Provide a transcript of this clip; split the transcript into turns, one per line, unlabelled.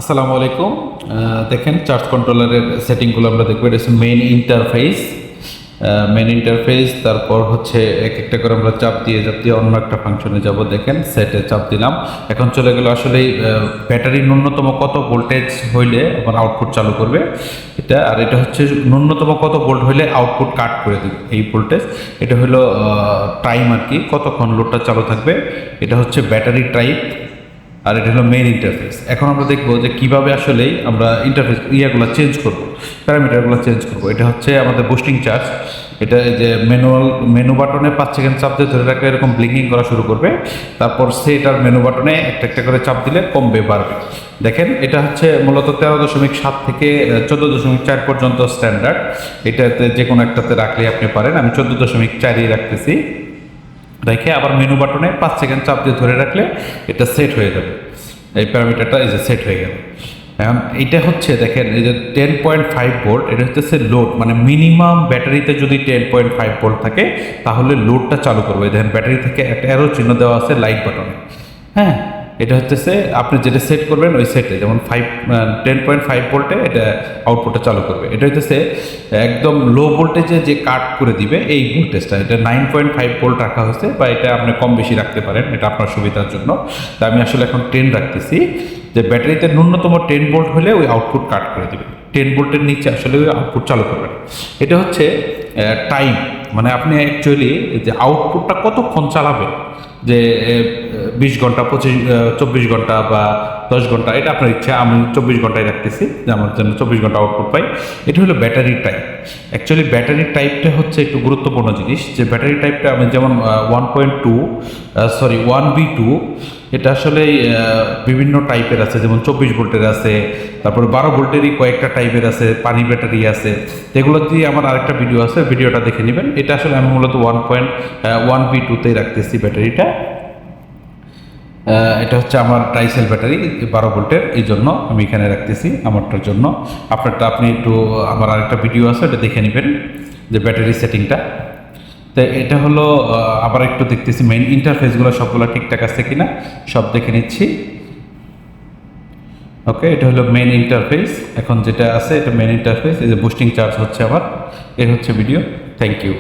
আসসালামু আলাইকুম। দেখেন চার্জ কন্ট্রোলারের সেটিংগুলো আমরা দেখবো। এটা হচ্ছে মেইন ইন্টারফেস। তারপর হচ্ছে এক একটা করে আমরা চাপ দিয়ে অন্য একটা ফাংশনে যাব। দেখেন সেটে চাপ দিলাম, এখন চলে গেল। আসলে ব্যাটারি ন্যূনতম কত ভোল্টেজ হইলে আমার আউটপুট চালু করবে এটা, আর এটা হচ্ছে ন্যূনতম কত ভোল্ট হইলে আউটপুট কাট করে দেবে এই ভোল্টেজ। এটা হলো টাইম আর কি, কতক্ষণ লোডটা চালু থাকবে। এটা হচ্ছে ব্যাটারি টাইপ, আর এটা হলো মেইন ইন্টারফেস। এখন আমরা দেখবো যে কিভাবে আসলে আমরা ইন্টারফেস ইয়াগুলো চেঞ্জ করব, প্যারামিটারগুলো চেঞ্জ করব। এটা হচ্ছে আমাদের বুস্টিং চার্জ। এটা এই যে মেনু বাটনে 5 সেকেন্ড চাপ দিয়ে ধরে রাখলে এরকম ব্লিঙ্কিং করা শুরু করবে। তারপর সেট আর মেনু বাটনে একটা একটা করে চাপ দিলে কমবে বাড়বে। দেখেন এটা হচ্ছে মূলত 13.7 থেকে 14.4 পর্যন্ত স্ট্যান্ডার্ড। এটাতে যে কোনো একটাতে রাখলে আপনি পারেন। আমি 14.4ই রাখতেছি। রেখে আবার মেনু বাটনে 5 সেকেন্ড চাপ দিয়ে ধরে রাখলে এটা সেট হয়ে যাবে। এই প্যারামিটারটা এই যে সেট হয়ে গেল। এখন এইটা হচ্ছে দেখেন এই যে 10.5 ভোল্ট, এটা হচ্ছে লোড, মানে মিনিমাম ব্যাটারিতে যদি 10.5 ভোল্ট থাকে তাহলে লোডটা চালু করবে। দেখেন ব্যাটারি থেকে একটা অ্যারো চিহ্ন দেওয়া আছে লাইট বাটনে। হ্যাঁ, এটা হচ্ছে আপনি যেটা সেট করবেন ওই সেটে, যেমন 10.5 ভোল্টে এটা আউটপুটটা চালু করবে। এটা হচ্ছে একদম লো ভোল্টেজে যে কাট করে দিবে এই ভোল্টেজটা। এটা 9.5 ভোল্ট রাখা হয়েছে, বা এটা আপনি কম বেশি রাখতে পারেন, এটা আপনার সুবিধার জন্য। তা আমি আসলে এখন 10 রাখতেছি, যে ব্যাটারিতে ন্যূনতম 10 ভোল্ট হলে ওই আউটপুট কাট করে দিবে। 10 ভোল্টের নিচে আসলে ওই আউটপুট চালু করবে না। এটা হচ্ছে টাইম, মানে আপনি অ্যাকচুয়ালি যে আউটপুটটা কতক্ষণ চালাবেন, যে 20 ঘন্টা 24 ঘন্টা বা 10 ঘন্টা, এটা আপনার ইচ্ছা। আমি 24 ঘন্টায় রাখতেছি যে আমার জন্য 24 ঘন্টা আউটপুট পাই। এটা হলো ব্যাটারি টাইপ। অ্যাকচুয়ালি ব্যাটারি টাইপটা হচ্ছে একটু গুরুত্বপূর্ণ জিনিস। যে ব্যাটারি টাইপটা আমি যেমন 1B2, এটা আসলে বিভিন্ন টাইপের আছে, যেমন 24 ভোল্টের আছে, তারপরে 12 ভোল্টেরই কয়েকটা টাইপের আছে, পানি ব্যাটারি আছে। এগুলো দিয়ে আমার আরেকটা ভিডিও আছে, ভিডিওটা দেখে নেবেন। এটা আসলে আমি মূলত 1.1B2তেই রাখতেছি ব্যাটারিটা। এটা হচ্ছে আমার ট্রাইসেল ব্যাটারি 12 ভোল্টের, এই জন্য আমি এখানে রাখতেছি আমারটার জন্য। আপনারটা আপনি একটু, আমার আরেকটা ভিডিও আছে, এটা দেখে নেবেন যে ব্যাটারি সেটিংটা। তো এটা হলো আবার একটু দেখতেছি মেইন ইন্টারফেসগুলো সবগুলো ঠিকঠাক আছে কিনা, সব দেখে নিচ্ছি। ওকে, এটা হলো মেইন ইন্টারফেস। এখন যেটা আছে এটা মেইন ইন্টারফেস। এই যে বুস্টিং চার্জ হচ্ছে আমার, এই হচ্ছে ভিডিও। Thank you.